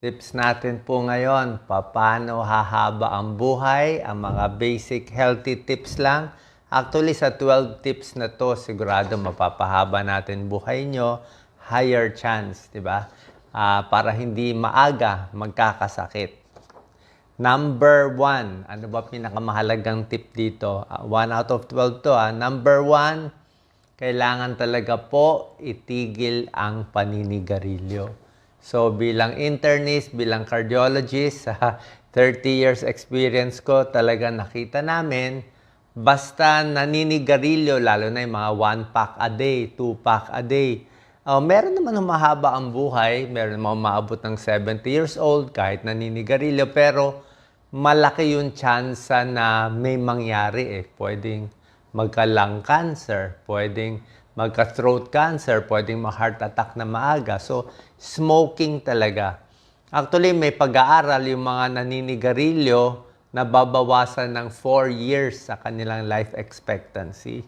Tips natin po ngayon, paano hahaba ang buhay, ang mga basic healthy tips lang. Actually, sa 12 tips na to, sigurado mapapahaba natin buhay nyo, higher chance, di ba? Para hindi maaga magkakasakit. Number 1, ano ba pinakamahalagang tip dito? 1 out of 12 to. Number 1, kailangan talaga po itigil ang paninigarilyo. So bilang internist, bilang cardiologist, sa 30 years experience ko, talaga nakita namin, basta naninigarilyo, lalo na yung mga 1 pack a day, 2 pack a day, meron naman humahaba ang buhay, meron naman umaabot ng 70 years old kahit naninigarilyo, pero malaki yung chance na may mangyari Pwedeng magka-lung cancer, pwedeng magka-throat cancer, pwedeng ma-heart attack na maaga. So, smoking talaga. Actually, may pag-aaral yung mga naninigarilyo na babawasan ng 4 years sa kanilang life expectancy.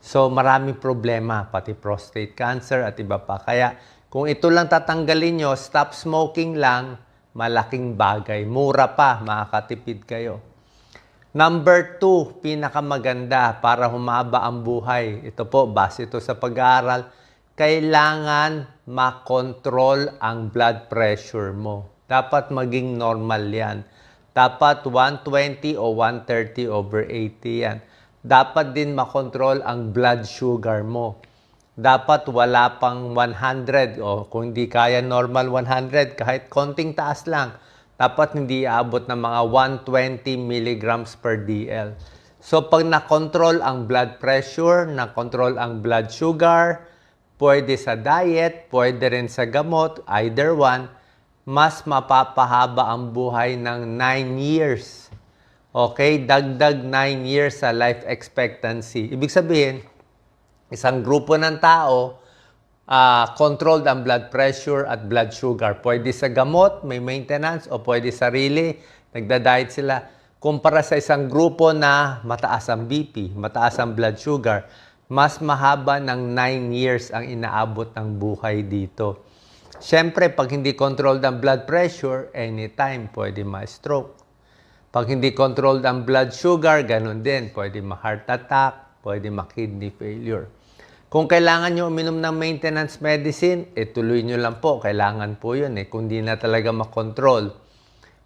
So, maraming problema, pati prostate cancer at iba pa. Kaya, kung ito lang tatanggalin nyo, stop smoking lang, malaking bagay. Mura pa, makakatipid kayo. Number 2, pinakamaganda para humaba ang buhay. Ito po, base ito sa pag-aaral. Kailangan makontrol ang blood pressure mo. Dapat maging normal yan. Dapat 120 o 130/80 yan. Dapat din makontrol ang blood sugar mo. Dapat wala pang 100 o kung hindi kaya normal 100, kahit konting taas lang. Dapat hindi aabot ng mga 120 milligrams per DL. So, pag na-control ang blood pressure, na-control ang blood sugar, pwede sa diet, pwede rin sa gamot, either one, mas mapapahaba ang buhay ng 9 years. Okay? Dagdag 9 years sa life expectancy. Ibig sabihin, isang grupo ng tao, controlled ang blood pressure at blood sugar. Pwede sa gamot, may maintenance, o pwede sarili, nagda-diet sila. Kumpara sa isang grupo na mataas ang BP, mataas ang blood sugar, mas mahaba ng 9 years ang inaabot ng buhay dito. Siyempre, pag hindi controlled ang blood pressure, anytime pwede ma-stroke. Pag hindi controlled ang blood sugar, ganun din. Pwede ma-heart attack, pwede ma-kidney failure. Kung kailangan nyo uminom ng maintenance medicine, tuloy nyo lang po. Kailangan po yun kung di na talaga makontrol.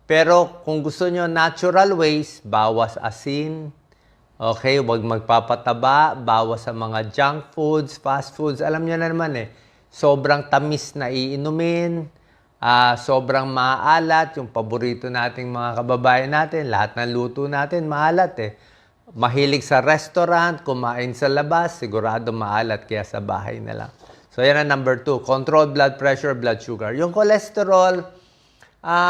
Pero kung gusto nyo natural ways, bawas asin, okay, huwag magpapataba, bawas sa mga junk foods, fast foods. Alam nyo na naman sobrang tamis na iinumin, sobrang maalat, yung paborito nating mga kababayan natin, lahat ng luto natin maalat Mahilig sa restaurant, kumain sa labas, sigurado maalat, kaya sa bahay na lang. So, yan ang number 2. Control blood pressure, blood sugar. Yung cholesterol,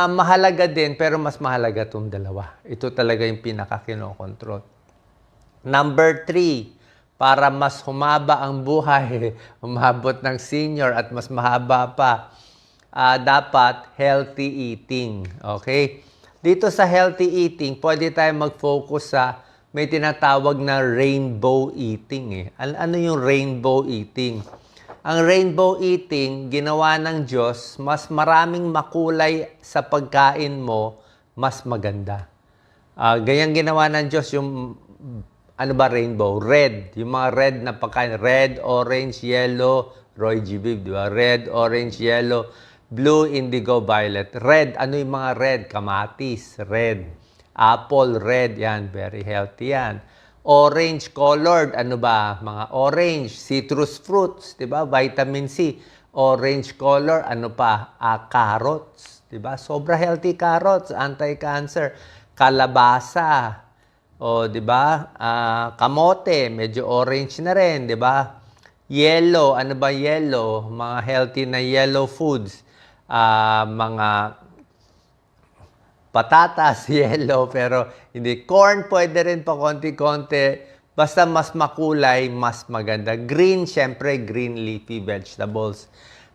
mahalaga din, pero mas mahalaga itong dalawa. Ito talaga yung pinaka-kinokontrol. Number 3, para mas humaba ang buhay, umabot ng senior at mas mahaba pa, dapat healthy eating. Okay? Dito sa healthy eating, pwede tayo mag-focus sa may tinatawag na rainbow eating Ano yung rainbow eating? Ang rainbow eating, ginawa ng Diyos, mas maraming makulay sa pagkain mo, mas maganda. Ganyang ginawa ng Diyos yung, rainbow? Red. Yung mga red na pagkain. Red, orange, yellow, Roy G. Biv, di ba? Red, orange, yellow, blue, indigo, violet. Red, ano yung mga red? Kamatis, red. Apple, red, yan, very healthy yan. Orange colored, ano ba? Mga orange, citrus fruits, di ba? Vitamin C. Orange color, ano pa? Carrots, di ba? Sobra healthy carrots, anti-cancer. Kalabasa, di ba? Kamote, medyo orange na rin, di ba? Yellow, ano ba yellow? Mga healthy na yellow foods. Mga patatas, yellow, pero hindi. Corn, pwede rin pa konti-konti. Basta mas makulay, mas maganda. Green, syempre, green leafy vegetables.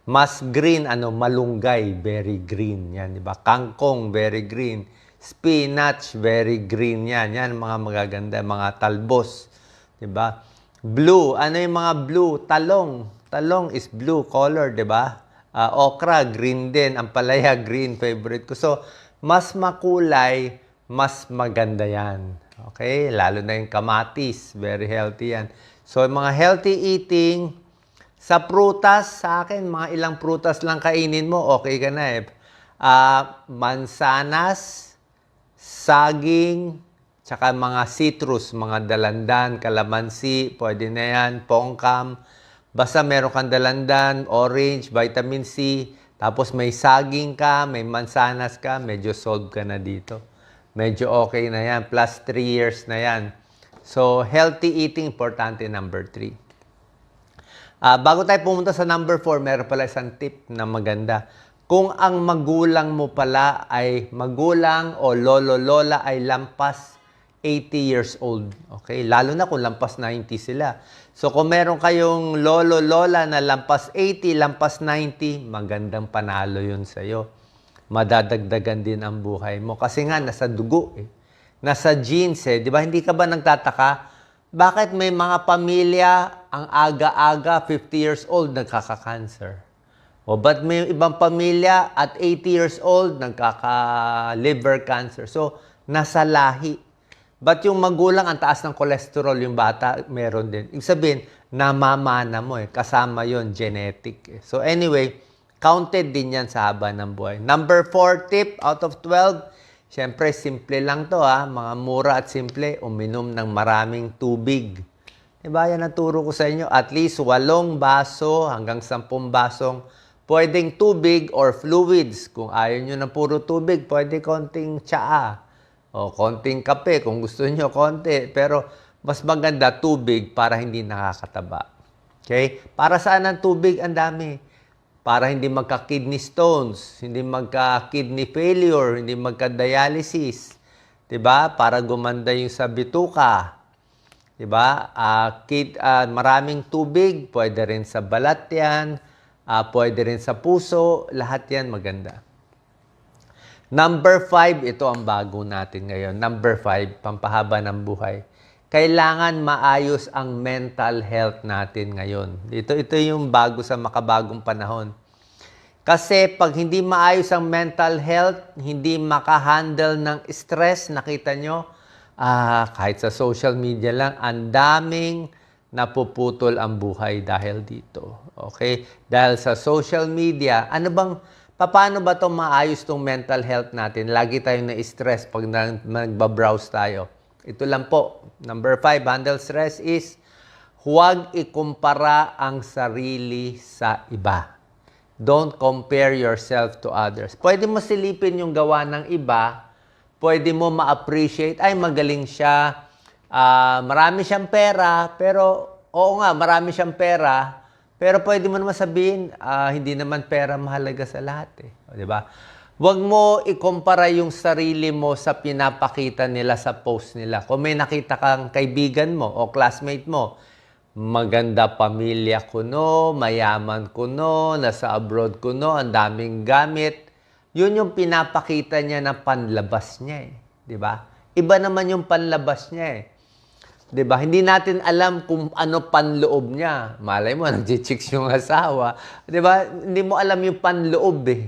Mas green, malunggay, very green. Yan, di ba? Kangkong, very green. Spinach, very green yan. Yan, mga magaganda, mga talbos. Di ba? Blue, ano yung mga blue? Talong. Talong is blue color, di ba? Okra, green din. Ampalaya, green, favorite ko. So, mas makulay, mas maganda yan. Okay? Lalo na yung kamatis. Very healthy yan. So, mga healthy eating, sa prutas, sa akin, mga ilang prutas lang kainin mo, okay ka na eh. Mansanas, saging, tsaka mga citrus, mga dalandan, kalamansi, pwede na yan, pongkam. Basta meron kang dalandan, orange, vitamin C, tapos may saging ka, may mansanas ka, medyo solve ka na dito. Medyo okay na yan, plus 3 years na yan. So, healthy eating, importante, number 3. Bago tayo pumunta sa number 4, meron pala isang tip na maganda. Kung ang magulang mo pala ay magulang o lolo-lola ay lampas 80 years old. Okay? Lalo na kung lampas 90 sila. So, kung meron kayong lolo-lola na lampas 80, lampas 90, magandang panalo yun sa'yo. Madadagdagan din ang buhay mo. Kasi nga, nasa dugo eh. Nasa genes eh. Di ba? Hindi ka ba nagtataka? Bakit may mga pamilya ang aga-aga, 50 years old, nagkaka-cancer? O ba't may ibang pamilya at 80 years old, nagkaka-liver cancer? So, nasa lahi. Ba't yung magulang, ang taas ng cholesterol, yung bata, meron din. Ibig sabihin, namamana mo eh. Kasama yon genetic. Eh. So anyway, counted din yan sa haba ng buhay. Number 4 tip out of 12, siyempre, simple lang to ha. Mga mura at simple, uminom ng maraming tubig. Diba, yan ang turo ko sa inyo. At least 8 baso hanggang 10 basong pwedeng tubig or fluids. Kung ayaw nyo ng puro tubig, pwede konting tsaa. O konting kape kung gusto nyo, konti. Pero mas maganda tubig para hindi nakakataba. Okay? Para saan ang tubig? Ang dami. Para hindi magka-kidney stones, hindi magka-kidney failure, hindi magka-dialysis. 'Di ba? Para gumanda yung sa bituka. 'Di ba? Maraming tubig, pwede rin sa balat 'yan, pwede rin sa puso, lahat 'yan maganda. Number 5, ito ang bago natin ngayon. Number 5, pampahaba ng buhay. Kailangan maayos ang mental health natin ngayon. Ito yung bago sa makabagong panahon. Kasi pag hindi maayos ang mental health, hindi makahandle ng stress, nakita nyo, kahit sa social media lang, ang daming napuputol ang buhay dahil dito. Okay? Dahil sa social media, paano ba itong maayos itong mental health natin? Lagi tayong na-stress pag nagbabrowse tayo. Ito lang po. Number 5, handle stress is huwag ikumpara ang sarili sa iba. Don't compare yourself to others. Pwede mo silipin yung gawa ng iba. Pwede mo ma-appreciate. Ay, magaling siya. Marami siyang pera. Pero, oo nga, marami siyang pera. Pero pwede mo naman sabihin, hindi naman pera mahalaga sa lahat. Eh. Di ba? Huwag mo ikumpara yung sarili mo sa pinapakita nila sa post nila. Kung may nakita kang kaibigan mo o classmate mo, maganda pamilya ko no, mayaman ko no, nasa abroad ko no, ang daming gamit. Yun yung pinapakita niya na panlabas niya eh. Di ba? Iba naman yung panlabas niya eh. Di ba? Hindi natin alam kung ano panloob niya. Malay mo, nag-chicks yung asawa. Di ba? Hindi mo alam yung panloob eh.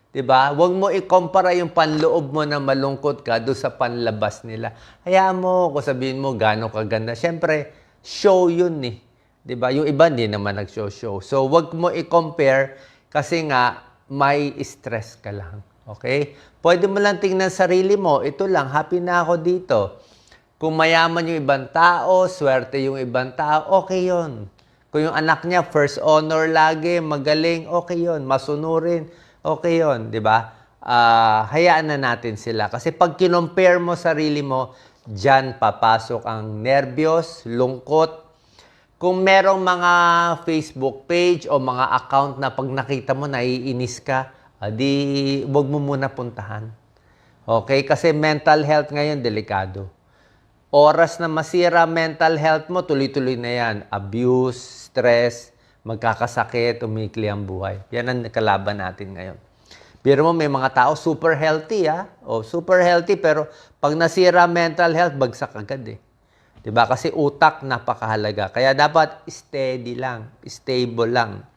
Diba? Huwag mo ikumpara yung panloob mo na malungkot ka doon sa panlabas nila. Hayaan mo, kung sabihin mo gano'ng kaganda. Siyempre, show yun eh. Diba? Yung iba hindi naman nag-show. So, huwag mo i-compare kasi nga may stress ka lang. Okay? Pwede mo lang tingnan sarili mo. Ito lang, happy na ako dito. Kung mayaman yung ibang tao, swerte yung ibang tao, okay yun. Kung yung anak niya, first honor lagi, magaling, okay yun. Masunurin, okay yun, di ba? Hayaan na natin sila. Kasi pag kinompare mo sarili mo, dyan papasok ang nervyos, lungkot. Kung merong mga Facebook page o mga account na pag nakita mo, naiinis ka, di wag mo muna puntahan. Okay? Kasi mental health ngayon, delikado. Oras na masira mental health mo, tuloy-tuloy na yan. Abuse, stress, magkakasakit, umikli ang buhay. Yan ang kalaban natin ngayon. Pero mo, may mga tao super healthy, ha? O, super healthy, pero pag nasira mental health, bagsak agad, eh. Diba? Kasi utak, napakahalaga. Kaya dapat steady lang, stable lang.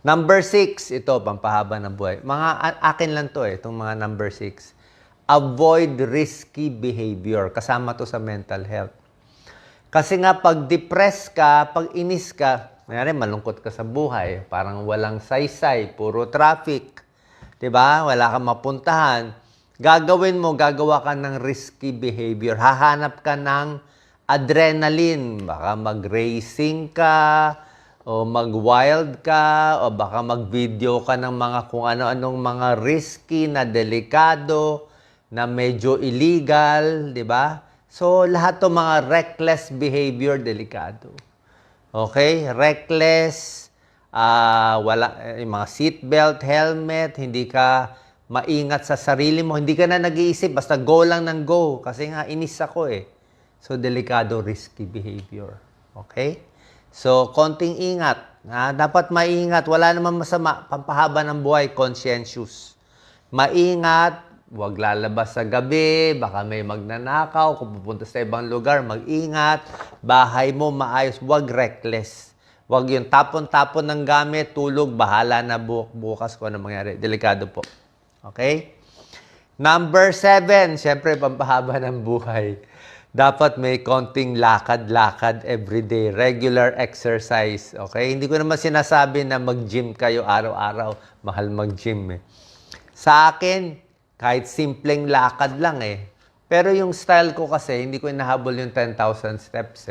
Number 6, ito, pampahaba ng buhay. Akin lang to itong mga number 6. Avoid risky behavior. Kasama to sa mental health. Kasi nga, pag depressed ka, pag inis ka, mayroon malungkot ka sa buhay, parang walang saysay, puro traffic, 'di ba? Wala kang mapuntahan. Gagawa ka ng risky behavior. Hahanap ka ng adrenaline. Baka mag-racing ka, o mag-wild ka, o baka mag-video ka ng mga kung ano-anong mga risky na delikado, na medyo illegal, 'di ba? So, lahat 'ng mga reckless behavior, delikado. Okay? Reckless, yung mga seatbelt, helmet, hindi ka maingat sa sarili mo, hindi ka na nag-iisip, basta go lang ng go. Kasi nga, inis ako So, delikado, risky behavior. Okay? So, konting ingat. Dapat maingat. Wala naman masama. Pampahaba ng buhay, conscientious. Maingat. Huwag lalabas sa gabi, baka may magnanakaw, kung pupunta sa ibang lugar, mag-ingat. Bahay mo maayos, huwag reckless. Huwag yung tapon-tapon ng gamit, tulog, bahala na bukas kung ano mangyari. Delikado po. Okay? Number 7, syempre pampahaba ng buhay. Dapat may konting lakad-lakad everyday, regular exercise. Okay? Hindi ko naman sinasabi na mag-gym kayo araw-araw. Mahal mag-gym Sa akin, kahit simpleng lakad lang Pero yung style ko kasi, hindi ko inahabol yung 10,000 steps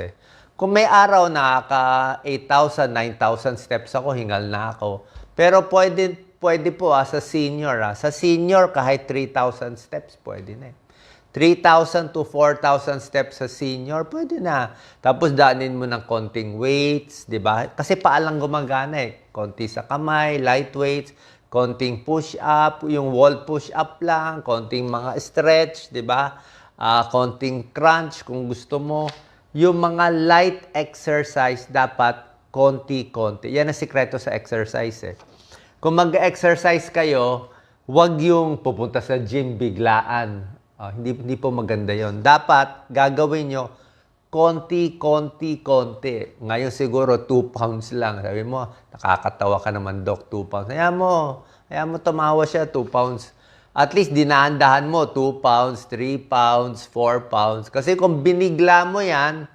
Kung may araw nakaka 8,000, 9,000 steps ako, hingal na ako. Pero pwede po sa senior. Sa senior, kahit 3,000 steps, pwede na 3,000 to 4,000 steps sa senior, pwede na. Tapos daanin mo ng konting weights, di ba? Kasi paalang gumagana Konti sa kamay, light weights, konting push-up, yung wall push-up lang, konting mga stretch, di ba? Konting crunch kung gusto mo. Yung mga light exercise, dapat konti-konti. Yan ang sikreto sa exercise Kung mag-exercise kayo, huwag yung pupunta sa gym biglaan. Hindi po maganda yon. Dapat gagawin nyo konti. Ngayon siguro 2 pounds lang. Sabi mo, nakakatawa ka naman, Doc, 2 pounds. Hayaan mo tumawa siya, 2 pounds. At least dinaandahan mo, 2 pounds, 3 pounds, 4 pounds. Kasi kung binigla mo yan,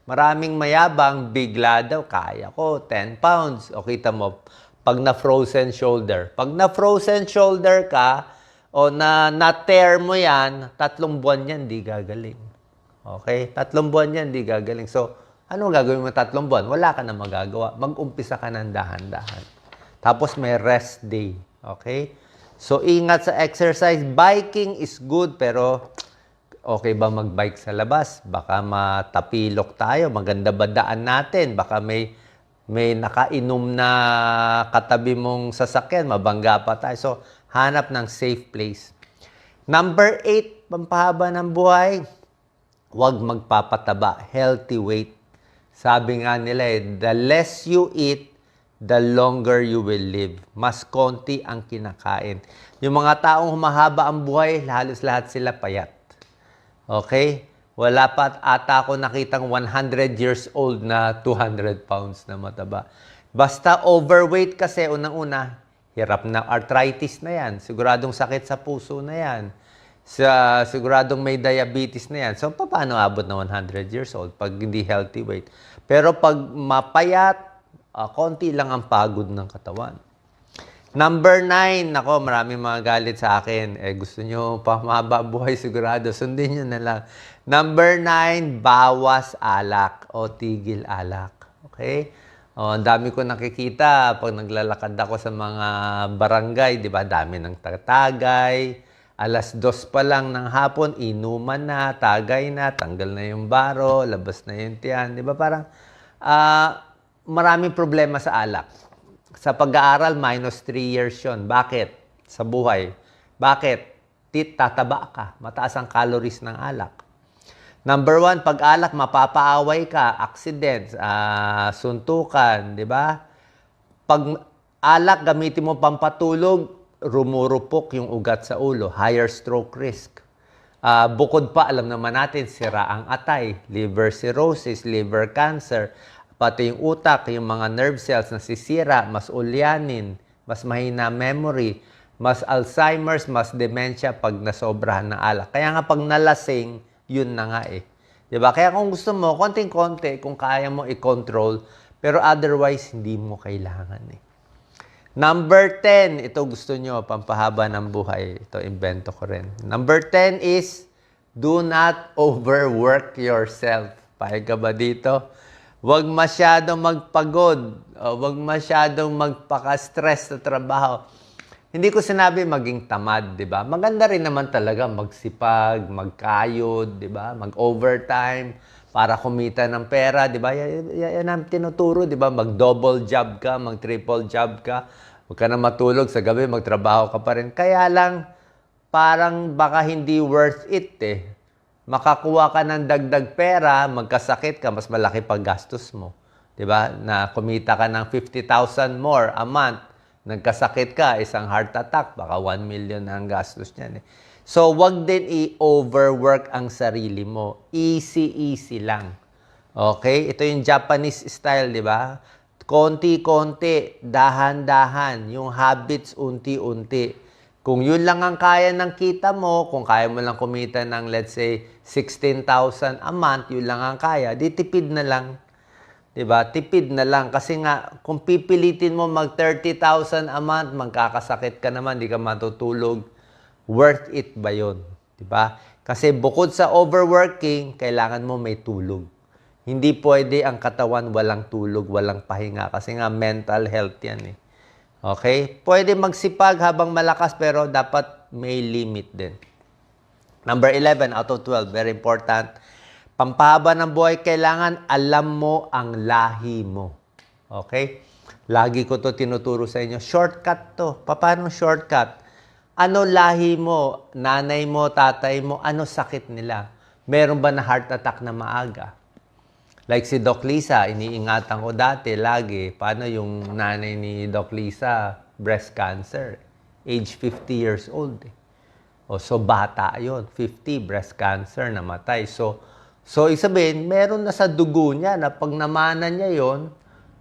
maraming mayabang, bigla daw, kaya ko, 10 pounds. O kita mo, pag na-frozen shoulder. Pag na-frozen shoulder ka, o na-tear mo yan, 3 buwan yan, di gagaling. Okay? 3 buwan yan, di gagaling. So, ano gagawin mo 3 buwan? Wala ka na magagawa. Mag-umpisa ka ng dahan-dahan. Tapos may rest day. Okay? So, ingat sa exercise. Biking is good, pero okay ba mag-bike sa labas? Baka matapilok tayo. Maganda ba daan natin? Baka may nakainom na katabi mong sasakyan. Mabangga pa tayo. So, hanap ng safe place. Number 8, pampahaba ng buhay. Huwag magpapataba. Healthy weight. Sabi nga nila the less you eat, the longer you will live. Mas konti ang kinakain. Yung mga taong humahaba ang buhay, halos lahat sila payat. Okay? Wala pa ata ako nakitang 100 years old na 200 pounds na mataba. Basta overweight kasi, unang-una, hirap na arthritis na yan. Siguradong sakit sa puso na yan. Siguradong may diabetes na yan. So, paano abot na 100 years old pag hindi healthy weight? Pero pag mapayat, konti lang ang pagod ng katawan. Number 9, nako, maraming mga galit sa akin. Gusto nyo pa mahaba buhay, sigurado. Sundin nyo na lang. Number 9, bawas alak o tigil alak. Okay? Ang dami ko nakikita pag naglalakad ako sa mga barangay, di ba? Dami ng tagay. 2:00 pa lang ng hapon, inuman na, tagay na, tanggal na yung baro, labas na yung tiyan. Di ba? Parang maraming problema sa alak. Sa pag-aaral, -3 years yun. Bakit? Sa buhay. Bakit? Tataba ka. Mataas ang calories ng alak. Number 1, pag alak, mapapaaway ka, accidents, suntukan, di ba? Pag alak, gamitin mo pampatulog, rumurupok yung ugat sa ulo, higher stroke risk. Bukod pa, alam naman natin, sira ang atay, liver cirrhosis, liver cancer. pati yung utak, yung mga nerve cells nasisira, mas ulyanin, mas mahina memory, mas Alzheimer's, mas dementia pag nasobrahan ng alak. Kaya nga pag nalasing, yun na nga eh. Diba? Kaya kung gusto mo, konting-konti, kung kaya mo i-control, pero otherwise, hindi mo kailangan eh. Number 10, ito gusto nyo, pampahaba ng buhay. Ito, invento ko rin. Number 10 is, do not overwork yourself. Pahig ka ba dito? Huwag masyadong magpagod. Huwag masyadong magpaka-stress sa trabaho. Hindi ko sinabi maging tamad, di ba? Maganda rin naman talaga magsipag, magkayod, di ba? Mag-overtime para kumita ng pera, di ba? Yan ang tinuturo, di ba? Mag-double job ka, mag-triple job ka. Huwag ka na matulog sa gabi, magtrabaho ka pa rin. Kaya lang, parang baka hindi worth it eh. Makakuha ka ng dagdag pera, magkasakit ka, mas malaki pag gastos mo. Diba? Na kumita ka ng 50,000 more a month, nagkasakit ka, isang heart attack, baka 1 million na ang gastos niyan eh. So, wag din i-overwork ang sarili mo. Easy lang. Okay? Ito yung Japanese style, di ba? Konti-konti, dahan-dahan, yung habits unti-unti. Kung yun lang ang kaya ng kita mo, kung kaya mo lang kumita ng let's say 16,000 a month, yun lang ang kaya, di tipid na lang. Diba? Tipid na lang. Kasi nga, kung pipilitin mo mag 30,000 a month, magkakasakit ka naman, di ka matutulog. Worth it ba yun? Diba? Kasi bukod sa overworking, kailangan mo may tulog. Hindi pwede ang katawan walang tulog, walang pahinga. Kasi nga, mental health yan eh. Okay? Pwede magsipag habang malakas, pero dapat may limit din. Number 11 out of 12, very important. Pampahaba ng buhay, kailangan alam mo ang lahi mo. Okay? Lagi ko to tinuturo sa inyo. Shortcut to. Paano shortcut? Ano lahi mo? Nanay mo, tatay mo, ano sakit nila? Meron ba na heart attack na maaga? Like si Doc Lisa, iniingatan ko dati, lagi. Paano yung nanay ni Doc Lisa? Breast cancer. Age 50 years old. So bata yon, 50, breast cancer, namatay. So isabihin, meron na sa dugo niya na pag namana niya yon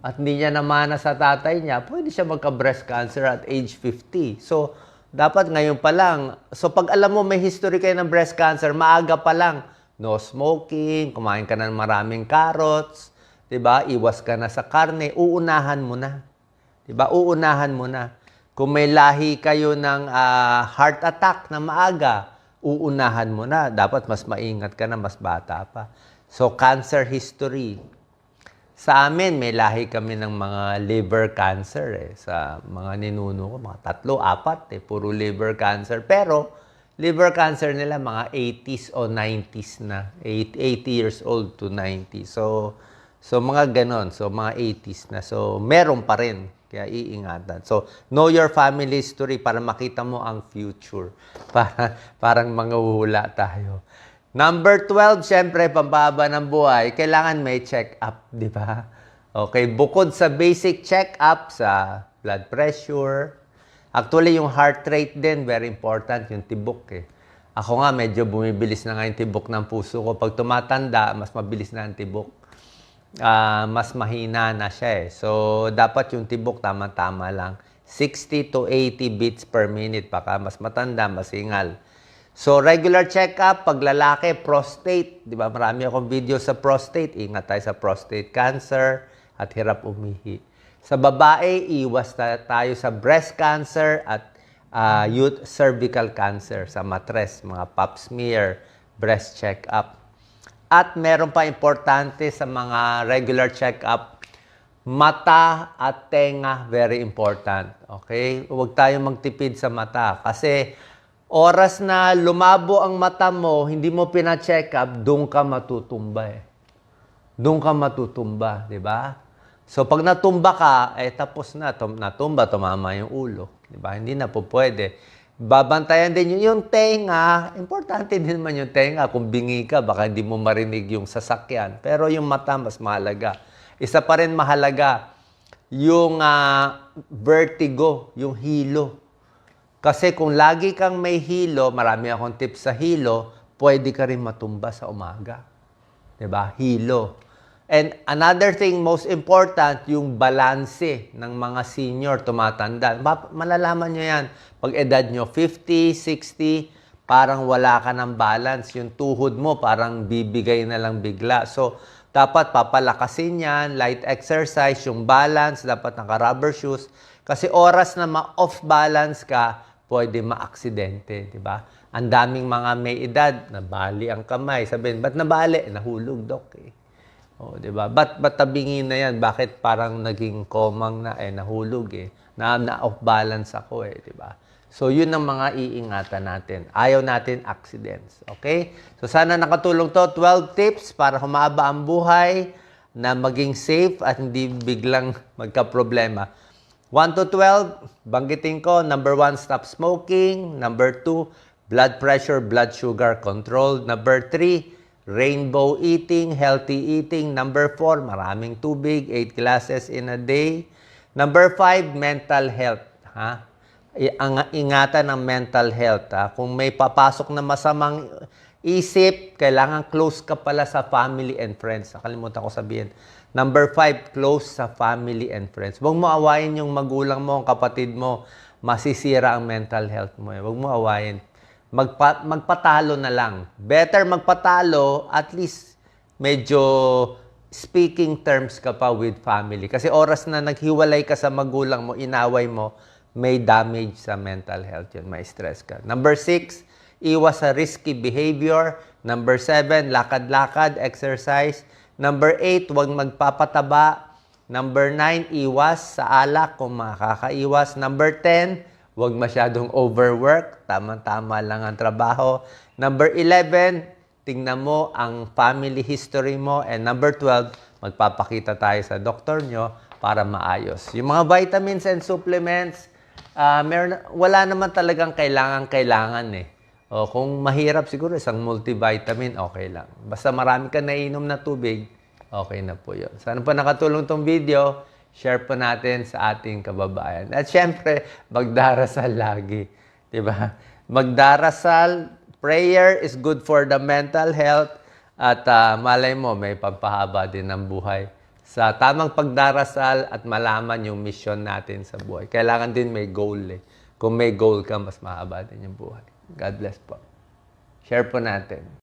at hindi niya namana sa tatay niya, pwede siya magka-breast cancer at age 50. So, dapat ngayon pa lang. So, pag alam mo may history kayo ng breast cancer, maaga pa lang. No smoking, kumain ka ng maraming carrots, 'di ba? Iwas ka na sa karne, uunahan mo na. 'Di ba? Uunahan mo na. Kung may lahi kayo ng heart attack na maaga, uunahan mo na. Dapat mas maingat ka na, mas bata pa. So, cancer history. Sa amin, may lahi kami ng mga liver cancer eh. Sa mga ninuno ko, mga 3, 4 eh. Puro liver cancer. Pero, liver cancer nila mga 80s o 90s na. 80 years old to 90. So mga ganon. So, mga 80s na. So, meron pa rin. Kaya iingatan. So, know your family history para makita mo ang future. Parang manguhula tayo. Number 12, syempre, pampahaba ng buhay, kailangan may check-up, di ba? Okay, bukod sa basic check-up sa blood pressure, actually, yung heart rate din, very important, yung tibok eh. Ako nga, medyo bumibilis na nga yung tibok ng puso ko. Pag tumatanda, mas mabilis na ang tibok. Mas mahina na siya eh. So, dapat yung tibok tama-tama lang. 60 to 80 beats per minute. Baka mas matanda, mas hingal. So, regular check-up, pag lalaki, prostate. Di ba? Marami akong video sa prostate. Ingat tayo sa prostate cancer at hirap umihi. Sa babae, iwas tayo sa breast cancer at cervical cancer. Sa matres, mga pap smear, breast check-up. At meron pa importante sa mga regular check-up, mata at tenga, very important. Okay? Huwag tayong magtipid sa mata. Kasi oras na lumabo ang mata mo, hindi mo pina-check up, doon ka matutumba eh. Doon ka matutumba, di ba? So, pag natumba ka, tapos na. Natumba, tumama yung ulo. Di ba? Hindi na po pwede. Babantayan din yung tenga. Importante din naman yung tenga. Kung bingi ka, baka hindi mo marinig yung sasakyan. Pero yung mata, mas mahalaga. Isa pa rin mahalaga, yung vertigo, yung hilo. Kasi kung lagi kang may hilo, marami akong tips sa hilo, pwede ka rin matumba sa umaga. Diba? Hilo. And another thing, most important, yung balanse ng mga senior tumatanda. Malalaman nyo yan. Pag edad nyo 50, 60, parang wala ka ng balance. Yung tuhod mo parang bibigay na lang bigla. So, dapat papalakasin yan, light exercise, yung balance, dapat naka-rubber shoes. Kasi oras na ma-off balance ka, pwede ma-aksidente, di ba? Ang daming mga may edad, nabali ang kamay. Sabihin, ba't nabali? Nahulog, Dok, eh. O, di ba? Ba't tabingin na yan? Bakit parang naging komang na, nahulog, eh. Na-off balance ako, eh, di ba? So, yun ang mga iingatan natin. Ayaw natin accidents. Okay? So, sana nakatulong to. 12 tips para humaba ang buhay na maging safe at hindi biglang magka-problema. 1 to 12, banggitin ko. Number 1, stop smoking. Number 2, blood pressure, blood sugar control. Number 3, rainbow eating, healthy eating. Number 4, maraming tubig, 8 glasses in a day. Number 5, mental health. Ha? Ang ingatan ng mental health. Ha? Kung may papasok na masamang isip, kailangan close ka pala sa family and friends. Nakalimutan ko sabihin. Number 5, close sa family and friends. Huwag mo awayin yung magulang mo, ang kapatid mo. Masisira ang mental health mo. Huwag mo awayin. Magpatalo na lang. Better magpatalo, at least medyo speaking terms ka pa with family. Kasi oras na naghiwalay ka sa magulang mo, inaway mo, may damage sa mental health yun, may stress ka. Number 6, iwas sa risky behavior. Number 7, lakad-lakad, exercise. Number 8, huwag magpapataba. Number 9, iwas sa alak kung makakaiwas. Number 10, huwag masyadong overwork. Tama-tama lang ang trabaho. Number 11, tingnan mo ang family history mo. And number 12, magpapakita tayo sa doktor nyo para maayos. Yung mga vitamins and supplements, wala naman talagang kailangan eh. O, kung mahirap siguro isang multivitamin, okay lang. Basta marami ka nainom na tubig, okay na po yun. Sana po nakatulong tong video, share po natin sa ating kababayan. At syempre, magdarasal lagi. Diba? Magdarasal, prayer is good for the mental health. At malay mo, may pampahaba din ng buhay. Sa tamang pagdarasal at malaman yung mission natin sa buhay. Kailangan din may goal eh. Kung may goal ka, mas mahaba din yung buhay. God bless po. Share po natin.